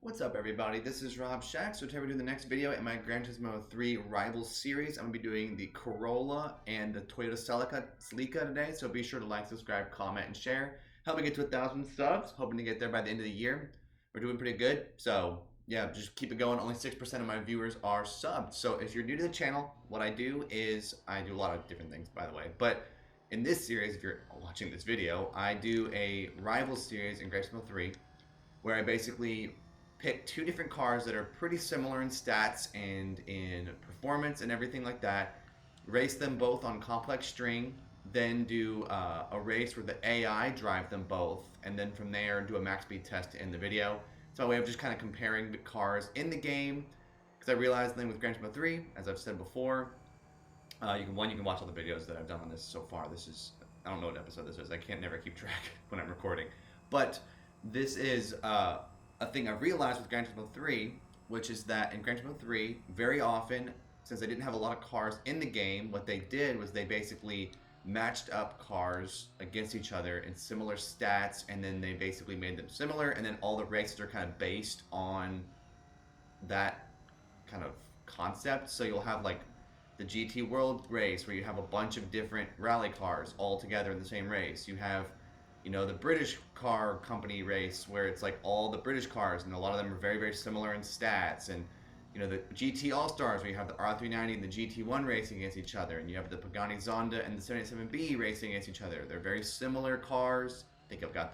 What's up, everybody? This is Rob Shack. So today we're doing the next video in my Gran Turismo 3 Rivals series. I'm going to be doing the Corolla and the Toyota Celica today. So be sure to like, subscribe, comment, and share. Help me get to 1,000 subs. Hoping to get there by the end of the year. We're doing pretty good. So yeah, just keep it going. Only 6% of my viewers are subbed. So if you're new to the channel, what I do is I do a lot of different things, by the way. But in this series, if you're watching this video, I do a Rivals series in Gran Turismo 3 where I basically pick two different cars that are pretty similar in stats and in performance and everything like that, race them both on complex string, then do a race where the AI drive them both, and then from there do a max speed test to end the video. So a way of just kind of comparing the cars in the game, because I realized then with Gran Turismo 3, as I've said before, you can watch all the videos that I've done on this so far. This is, I don't know what episode this is. I can't never keep track when I'm recording, but this is a thing I've realized with Gran Turismo 3, which is that in Gran Turismo 3, very often, since they didn't have a lot of cars in the game, what they did was they basically matched up cars against each other in similar stats, and then they basically made them similar, and then all the races are kind of based on that kind of concept. So you'll have like the GT World race where you have a bunch of different rally cars all together in the same race. You have, you know, the British car company race where it's like all the British cars, and a lot of them are very, very similar in stats. And, you know, the GT All-Stars where you have the R390 and the GT1 racing against each other, and you have the Pagani Zonda and the 787B racing against each other. They're very similar cars. I think I've got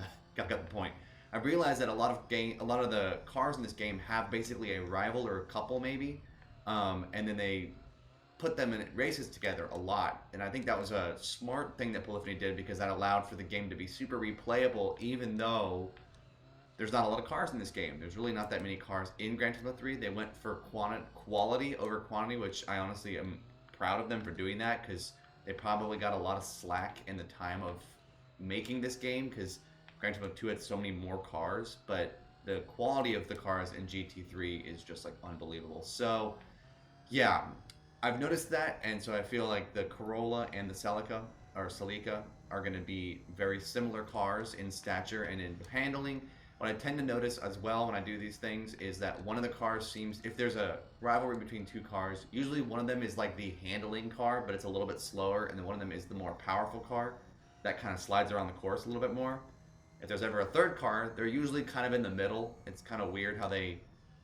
the point. I've realized that a lot of the cars in this game have basically a rival or a couple maybe, and then they put them in races together a lot, and I think that was a smart thing that Polyphony did, because that allowed for the game to be super replayable, even though there's not a lot of cars in this game. There's really not that many cars in Gran Turismo 3. They went for quality over quantity, which I honestly am proud of them for doing that, because they probably got a lot of slack in the time of making this game, because Gran Turismo 2 had so many more cars, but the quality of the cars in GT3 is just like unbelievable. So yeah, I've noticed that, and so I feel like the Corolla and the Celica are going to be very similar cars in stature and in handling. What I tend to notice as well when I do these things is that one of the cars seems, if there's a rivalry between two cars, usually one of them is like the handling car, but it's a little bit slower, and then one of them is the more powerful car that kind of slides around the course a little bit more. If there's ever a third car, they're usually kind of in the middle. It's kind of weird how they,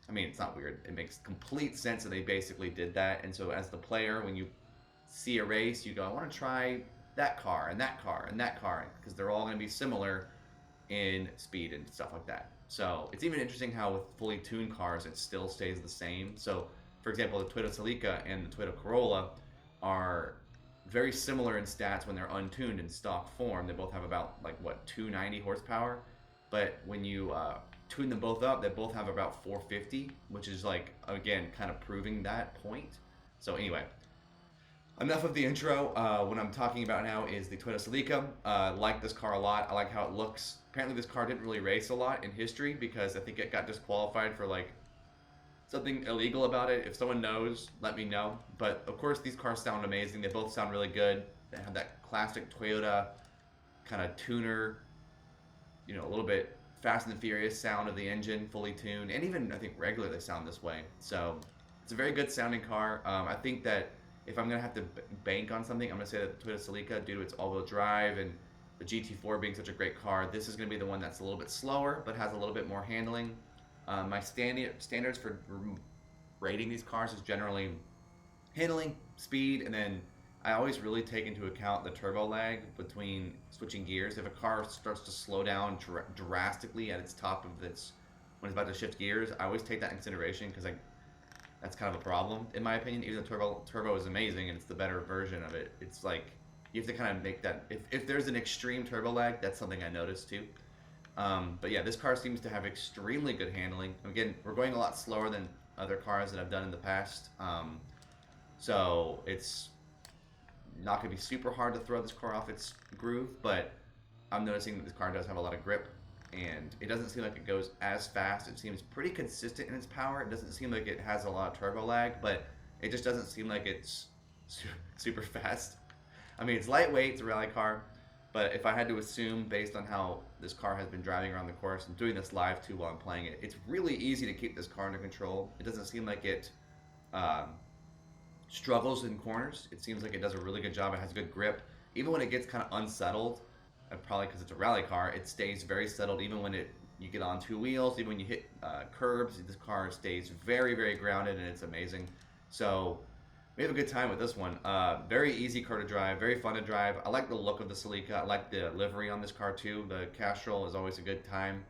I mean, it's not weird. It makes complete sense that they basically did that. And so as the player, when you see a race, you go, I want to try that car and that car and that car, because they're all going to be similar in speed and stuff like that. So it's even interesting how with fully tuned cars, it still stays the same. So for example, the Toyota Celica and the Toyota Corolla are very similar in stats when they're untuned in stock form. They both have about like, what, 290 horsepower. But when you tune them both up, they both have about 450, which is like, again, kind of proving that point. So anyway, enough of the intro. What I'm talking about now is the Toyota Celica. I like this car a lot. I like how it looks. Apparently this car didn't really race a lot in history, because I think it got disqualified for like something illegal about it. If someone knows, let me know. But of course these cars sound amazing. They both sound really good. They have that classic Toyota kind of tuner, you know, a little bit Fast and the Furious sound of the engine, fully tuned, and even I think regular they sound this way. So it's a very good sounding car. I think that if I'm gonna have to bank on something, I'm gonna say that the Toyota Celica, due to its all-wheel drive and the GT4 being such a great car, this is gonna be the one that's a little bit slower but has a little bit more handling. My standards for rating these cars is generally handling, speed, and then I always really take into account the turbo lag between switching gears. If a car starts to slow down drastically at its top of its, when it's about to shift gears, I always take that in consideration, because that's kind of a problem in my opinion. Even though turbo is amazing and it's the better version of it, it's like you have to kind of make that, if there's an extreme turbo lag, that's something I notice too. But yeah, this car seems to have extremely good handling. Again, we're going a lot slower than other cars that I've done in the past, so it's not going to be super hard to throw this car off its groove, but I'm noticing that this car does have a lot of grip, and it doesn't seem like it goes as fast. It seems pretty consistent in its power. It doesn't seem like it has a lot of turbo lag, but it just doesn't seem like it's super fast. I mean, it's lightweight, it's a rally car, but if I had to assume based on how this car has been driving around the course. I'm doing this live too while I'm playing it. It's really easy to keep this car under control. It doesn't seem like it um, struggles in corners. It seems like it does a really good job. It has good grip. Even when it gets kind of unsettled, probably because it's a rally car, it stays very settled. Even when you get on two wheels, even when you hit curbs, this car stays very, very grounded, and it's amazing. So we have a good time with this one. Very easy car to drive, very fun to drive. I like the look of the Celica. I like the livery on this car too. The Castrol is always a good time.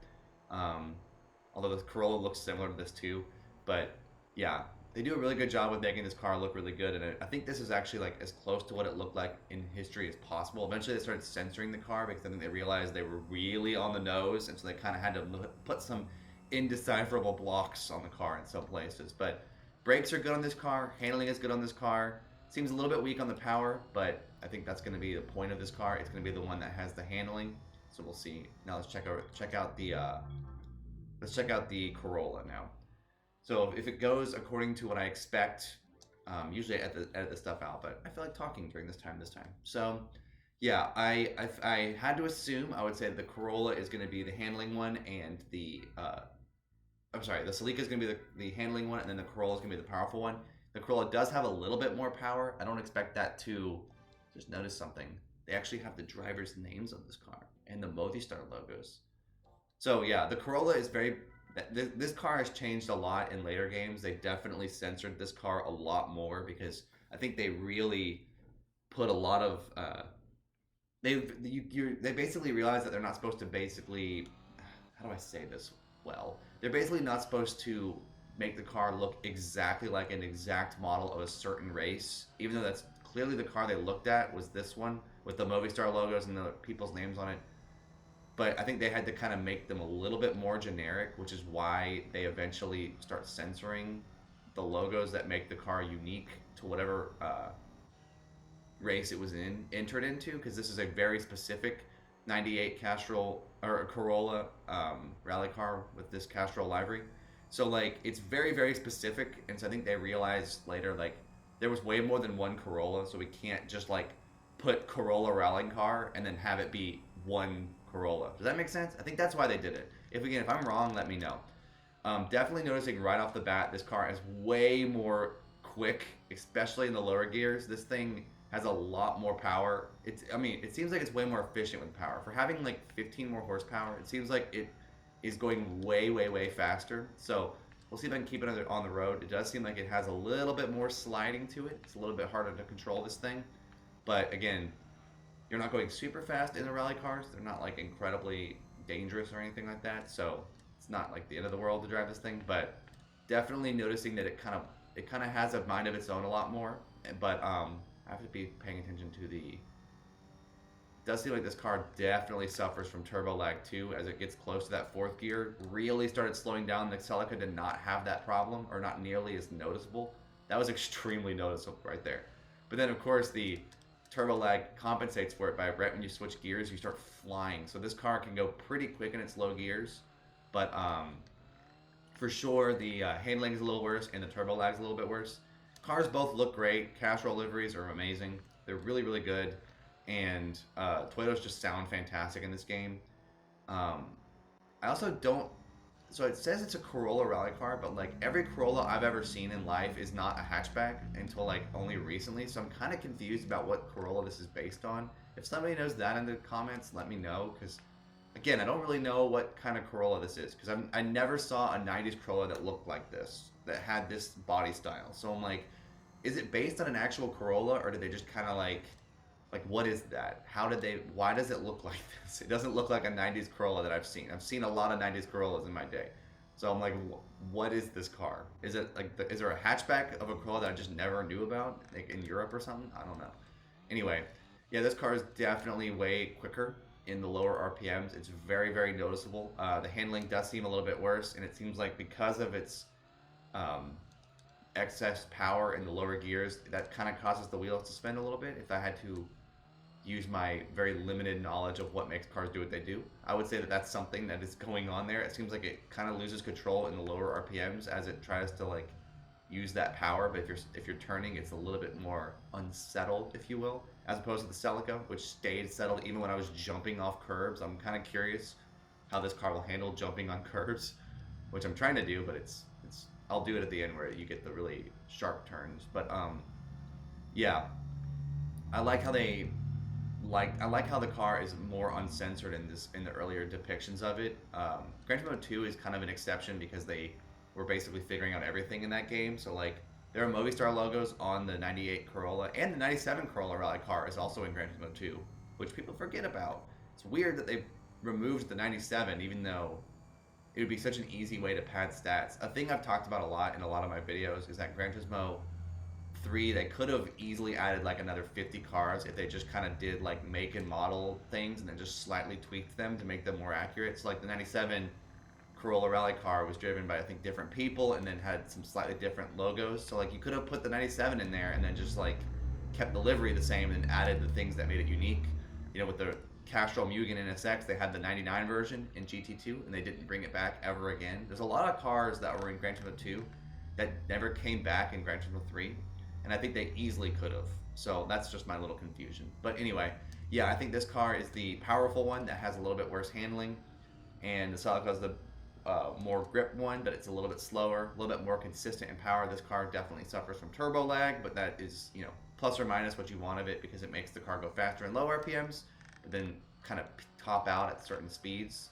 Although the Corolla looks similar to this too. But yeah, they do a really good job with making this car look really good. And I think this is actually like as close to what it looked like in history as possible. Eventually they started censoring the car because I think they realized they were really on the nose. And so they kind of had to put some indecipherable blocks on the car in some places. But brakes are good on this car. Handling is good on this car. Seems a little bit weak on the power, but I think that's going to be the point of this car. It's going to be the one that has the handling. So we'll see. Now let's check out the Corolla now. So if it goes according to what I expect, usually I edit the stuff out, but I feel like talking during this time. So yeah, I had to assume, I would say the Corolla is going to be the handling one, and the Celica is going to be the handling one, and then the Corolla is going to be the powerful one. The Corolla does have a little bit more power. I don't expect that to... Just notice something. They actually have the driver's names on this car and the Movistar logos. So yeah, the Corolla is very... This car has changed a lot in later games. They definitely censored this car a lot more because I think they really put a lot of... They basically realized that they're not supposed to basically... How do I say this well? They're basically not supposed to make the car look exactly like an exact model of a certain race, even though that's clearly the car they looked at was this one with the Movistar logos and the people's names on it. But I think they had to kind of make them a little bit more generic, which is why they eventually start censoring the logos that make the car unique to whatever race it was entered into, because this is a very specific 98 Castrol or Corolla rally car with this Castrol livery. So like it's very, very specific, and so I think they realized later like there was way more than one Corolla, so we can't just like put Corolla rally car and then have it be one Corolla. Does that make sense? I think that's why they did it. If I'm wrong, let me know. Definitely noticing right off the bat, this car is way more quick, especially in the lower gears. This thing has a lot more power. It seems like it's way more efficient with power. For having like 15 more horsepower, it seems like it is going way, way, way faster. So we'll see if I can keep it on the road. It does seem like it has a little bit more sliding to it. It's a little bit harder to control this thing. But again, you're not going super fast in the rally cars. They're not like incredibly dangerous or anything like that. So it's not like the end of the world to drive this thing. But definitely noticing that it kind of has a mind of its own a lot more. But I have to be paying attention to the... It does seem like this car definitely suffers from turbo lag too as it gets close to that fourth gear. Really started slowing down. The Celica did not have that problem, or not nearly as noticeable. That was extremely noticeable right there. But then of course the turbo lag compensates for it by right when you switch gears, you start flying. So this car can go pretty quick in its low gears, but for sure the handling is a little worse and the turbo lag is a little bit worse. Cars both look great. Castrol liveries are amazing. They're really, really good. And Toyotas just sound fantastic in this game. I also don't... So it says it's a Corolla rally car, but like every Corolla I've ever seen in life is not a hatchback until like only recently. So I'm kind of confused about what Corolla this is based on. If somebody knows that in the comments, let me know. Because again, I don't really know what kind of Corolla this is. Because I never saw a 90s Corolla that looked like this, that had this body style. So I'm like, is it based on an actual Corolla, or did they just kind of like what is that? Why does it look like this? It doesn't look like a 90s Corolla that I've seen. I've seen a lot of 90s Corollas in my day. So I'm like, what is this car? Is it like, is there a hatchback of a Corolla that I just never knew about, like in Europe or something? I don't know. Anyway, yeah, this car is definitely way quicker in the lower RPMs. It's very, very noticeable. The handling does seem a little bit worse, and it seems like because of its excess power in the lower gears, that kind of causes the wheels to spin a little bit. If I had to use my very limited knowledge of what makes cars do what they do, I would say that that's something that is going on there. It seems like it kind of loses control in the lower RPMs as it tries to like use that power, but if you're turning, it's a little bit more unsettled, if you will, as opposed to the Celica, which stayed settled even when I was jumping off curbs. I'm kind of curious how this car will handle jumping on curbs, which I'm trying to do, but it's I'll do it at the end where you get the really sharp turns. But yeah, I like how they I like how the car is more uncensored in the earlier depictions of it. Gran Turismo 2 is kind of an exception because they were basically figuring out everything in that game. So like there are Movistar logos on the '98 Corolla, and the '97 Corolla Rally Car is also in Gran Turismo 2, which people forget about. It's weird that they removed the '97, even though it would be such an easy way to pad stats. A thing I've talked about a lot in a lot of my videos is that Gran Turismo 3, they could have easily added like another 50 cars if they just kind of did like make and model things and then just slightly tweaked them to make them more accurate. So like the '97 Corolla Rally Car was driven by I think different people and then had some slightly different logos. So like you could have put the '97 in there and then just like kept the livery the same and added the things that made it unique. You know, with the Castrol Mugen NSX, they had the '99 version in GT2 and they didn't bring it back ever again. There's a lot of cars that were in Gran Turismo 2 that never came back in Gran Turismo 3, and I think they easily could have. So that's just my little confusion. But anyway, yeah, I think this car is the powerful one that has a little bit worse handling, and the Celica is the more grip one, but it's a little bit slower, a little bit more consistent in power. This car definitely suffers from turbo lag, but that is, you know, plus or minus what you want of it because it makes the car go faster in low RPMs, but then kind of top out at certain speeds.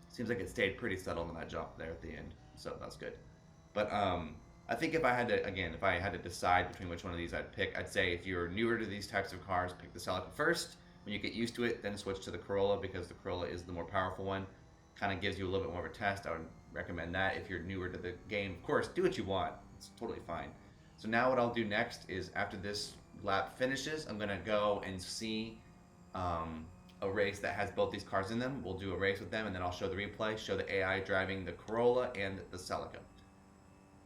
Seems like it stayed pretty settled on that jump there at the end, so that's good. But I think if I had to decide between which one of these I'd pick, I'd say if you're newer to these types of cars, pick the Celica first. When you get used to it, then switch to the Corolla because the Corolla is the more powerful one. Kind of gives you a little bit more of a test. I would recommend that if you're newer to the game. Of course, do what you want. It's totally fine. So now what I'll do next is after this lap finishes, I'm going to go and see a race that has both these cars in them. We'll do a race with them, and then I'll show the replay, show the AI driving the Corolla and the Celica.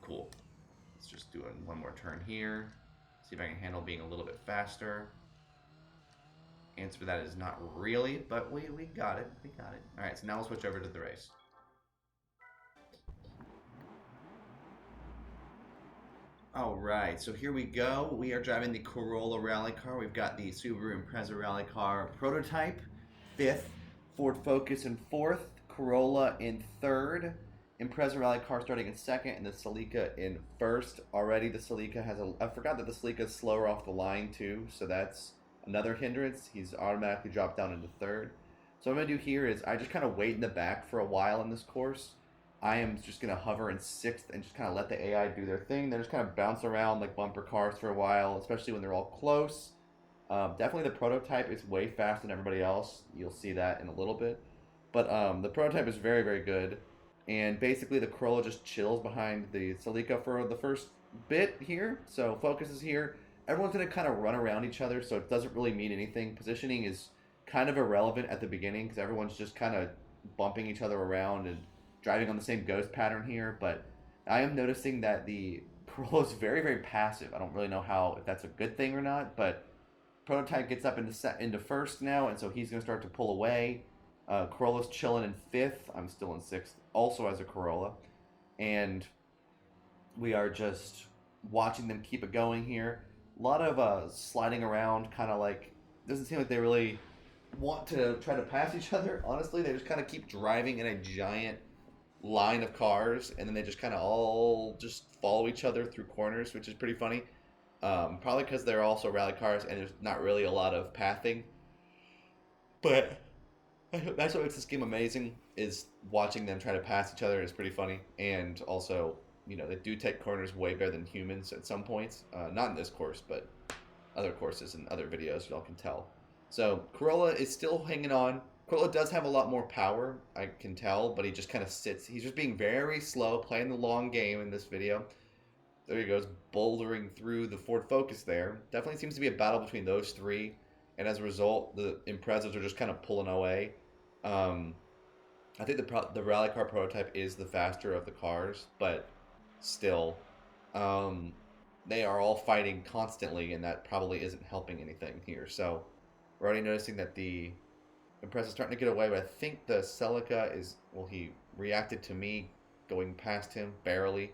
Cool. Let's just do one more turn here. See if I can handle being a little bit faster. Answer for that is not really, but we got it. We got it. All right, so now we'll switch over to the race. All right, so here we go. We are driving the Corolla Rally Car. We've got the Subaru Impreza Rally Car prototype, 5th, Ford Focus in 4th, Corolla in 3rd, Impreza Rally Car starting in 2nd, and the Celica in 1st. Already the Celica has I forgot that the Celica is slower off the line too, so that's another hindrance. He's automatically dropped down into 3rd. So what I'm going to do here is I just kind of wait in the back for a while in this course. I am just going to hover in 6th and just kind of let the AI do their thing. They just kind of bounce around like bumper cars for a while, especially when they're all close. Definitely the prototype is way faster than everybody else. You'll see that in a little bit. But the prototype is very, very good. And basically the Corolla just chills behind the Celica for the first bit here. So Focus is here. Everyone's going to kind of run around each other, so it doesn't really mean anything. Positioning is kind of irrelevant at the beginning because everyone's just kind of bumping each other around and driving on the same ghost pattern here. But I am noticing that the Corolla is very, very passive. I don't really know if that's a good thing or not, but prototype gets up into 1st now, and so he's going to start to pull away. Corolla's chilling in 5th. I'm still in 6th, also as a Corolla. And we are just watching them keep it going here. A lot of sliding around, kind of like, doesn't seem like they really want to try to pass each other. Honestly, they just kind of keep driving in a giant line of cars, and then they just kind of all just follow each other through corners, which is pretty funny. Probably because they're also rally cars, and there's not really a lot of pathing. But that's what makes this game amazing, is watching them try to pass each other is pretty funny. And also, you know, they do take corners way better than humans at some points. Not in this course, but other courses and other videos, y'all can tell. So Corolla is still hanging on. Corolla does have a lot more power, I can tell, but he just kind of sits. He's just being very slow, playing the long game in this video. There he goes, bouldering through the Ford Focus there. Definitely seems to be a battle between those three, and as a result, the Imprezas are just kind of pulling away. I think the Rally Car prototype is the faster of the cars, but still, they are all fighting constantly, and that probably isn't helping anything here. So we're already noticing that the Impreza is starting to get away, but I think the Celica is, well, he reacted to me going past him barely.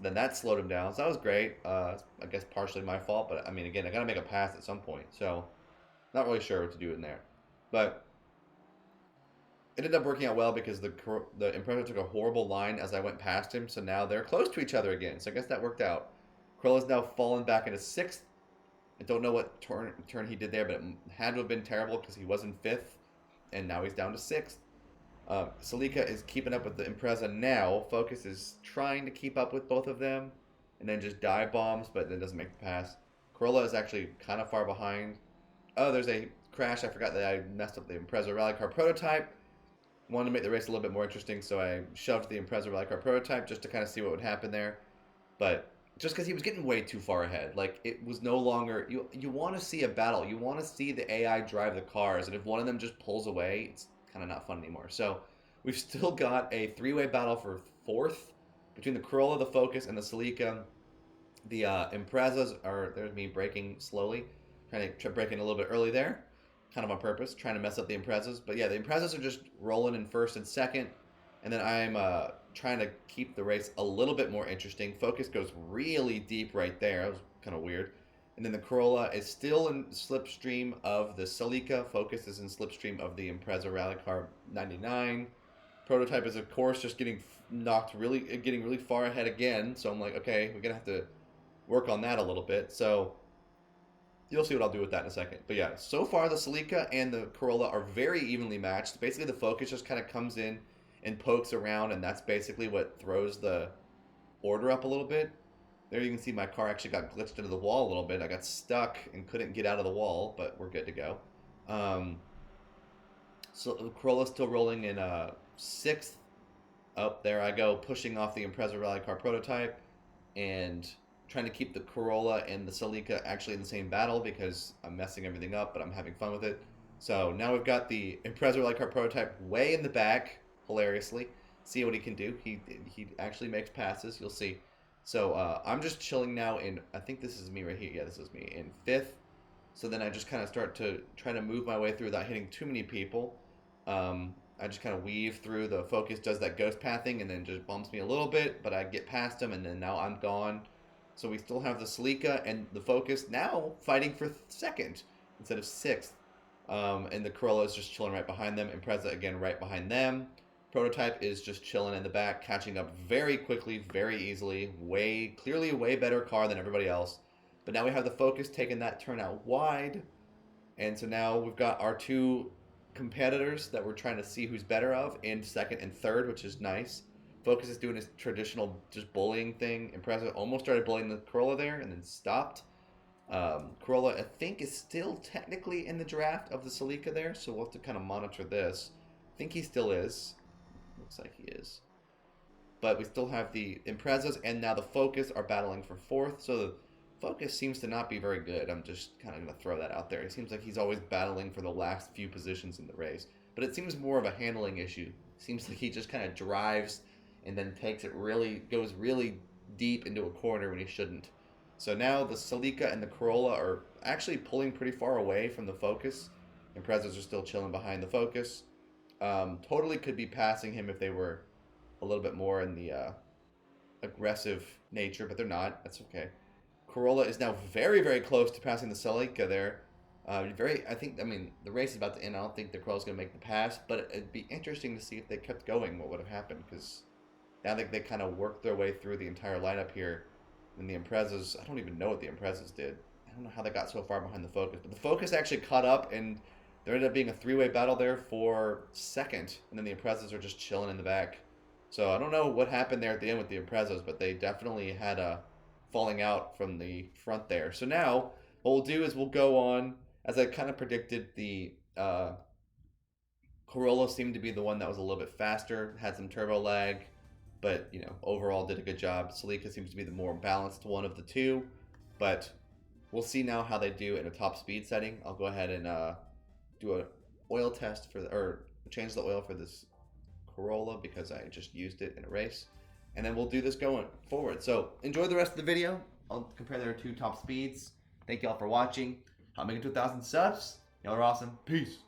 then that slowed him down. So that was great. I guess partially my fault, but I mean, again, I got to make a pass at some point. So not really sure what to do in there. But it ended up working out well because the Impreza took a horrible line as I went past him. So now they're close to each other again. So I guess that worked out. Corolla's now fallen back into 6th. I don't know what turn he did there, but it had to have been terrible because he was in 5th. And now he's down to 6th. Celica is keeping up with the Impreza now. Focus is trying to keep up with both of them. And then just dive bombs, but then doesn't make the pass. Corolla is actually kind of far behind. Oh, there's a crash. I forgot that I messed up the Impreza Rally Car prototype. Wanted to make the race a little bit more interesting, so I shoved the Impreza Rally Car prototype just to kind of see what would happen there. But just because he was getting way too far ahead. Like, it was no longer... You want to see a battle. You want to see the AI drive the cars, and if one of them just pulls away, it's kind of not fun anymore. So we've still got a 3-way battle for 4th between the Corolla, the Focus, and the Celica. The Imprezas are... There's me braking slowly. Trying to brake in a little bit early there. Kind of on purpose, trying to mess up the Imprezas. But yeah, the Imprezas are just rolling in 1st and 2nd. And then I'm trying to keep the race a little bit more interesting. Focus goes really deep right there. That was kind of weird. And then the Corolla is still in slipstream of the Celica. Focus is in slipstream of the Impreza Rally Car 99. Prototype is, of course, just getting really far ahead again. So I'm like, okay, we're going to have to work on that a little bit. So you'll see what I'll do with that in a second. But yeah, so far the Celica and the Corolla are very evenly matched. Basically, the Focus just kind of comes in and pokes around, and that's basically what throws the order up a little bit. There you can see my car actually got glitched into the wall a little bit. I got stuck and couldn't get out of the wall, but we're good to go. So the Corolla's still rolling in 6th. Up there I go, pushing off the Impreza Rally Car prototype and trying to keep the Corolla and the Celica actually in the same battle because I'm messing everything up, but I'm having fun with it. So now we've got the Impreza Rally Car prototype way in the back, hilariously. See what he can do. He actually makes passes, you'll see. So I'm just chilling now in, I think this is me right here. Yeah, this is me in 5th. So then I just kind of start to try to move my way through without hitting too many people. I just kind of weave through. The Focus does that ghost pathing and then just bumps me a little bit, but I get past him and then now I'm gone. So we still have the Celica and the Focus now fighting for 2nd instead of 6th. And the Corolla is just chilling right behind them. Impreza, again, right behind them. Prototype is just chilling in the back, catching up very quickly, very easily. Clearly a way better car than everybody else. But now we have the Focus taking that turn out wide. And so now we've got our 2 competitors that we're trying to see who's better of in 2nd and 3rd, which is nice. Focus is doing his traditional just bullying thing. Impreza almost started bullying the Corolla there and then stopped. Corolla, I think, is still technically in the draft of the Celica there, so we'll have to kind of monitor this. I think he still is. Looks like he is. But we still have the Imprezas and now the Focus are battling for 4th, so the Focus seems to not be very good. I'm just kind of going to throw that out there. It seems like he's always battling for the last few positions in the race. But it seems more of a handling issue. It seems like he just kind of drives and then goes really deep into a corner when he shouldn't. So now the Celica and the Corolla are actually pulling pretty far away from the Focus. Imprezas are still chilling behind the Focus. Totally could be passing him if they were a little bit more in the aggressive nature, but they're not. That's okay. Corolla is now very, very close to passing the Celica there. The race is about to end. I don't think the Corolla's going to make the pass, but it'd be interesting to see if they kept going, what would have happened, because now they kind of worked their way through the entire lineup here. And the Imprezas, I don't even know what the Imprezas did. I don't know how they got so far behind the Focus. But the Focus actually caught up, and there ended up being a 3-way battle there for 2nd. And then the Imprezas are just chilling in the back. So I don't know what happened there at the end with the Imprezas, but they definitely had a falling out from the front there. So now what we'll do is we'll go on, as I kind of predicted, the Corolla seemed to be the one that was a little bit faster, had some turbo lag, but overall did a good job. Celica seems to be the more balanced one of the 2, but we'll see now how they do in a top speed setting. I'll go ahead and do an oil test or change the oil for this Corolla because I just used it in a race, and then we'll do this going forward. So enjoy the rest of the video. I'll compare their 2 top speeds. Thank y'all for watching. Help make it to 1,000 subs. Y'all are awesome. Peace.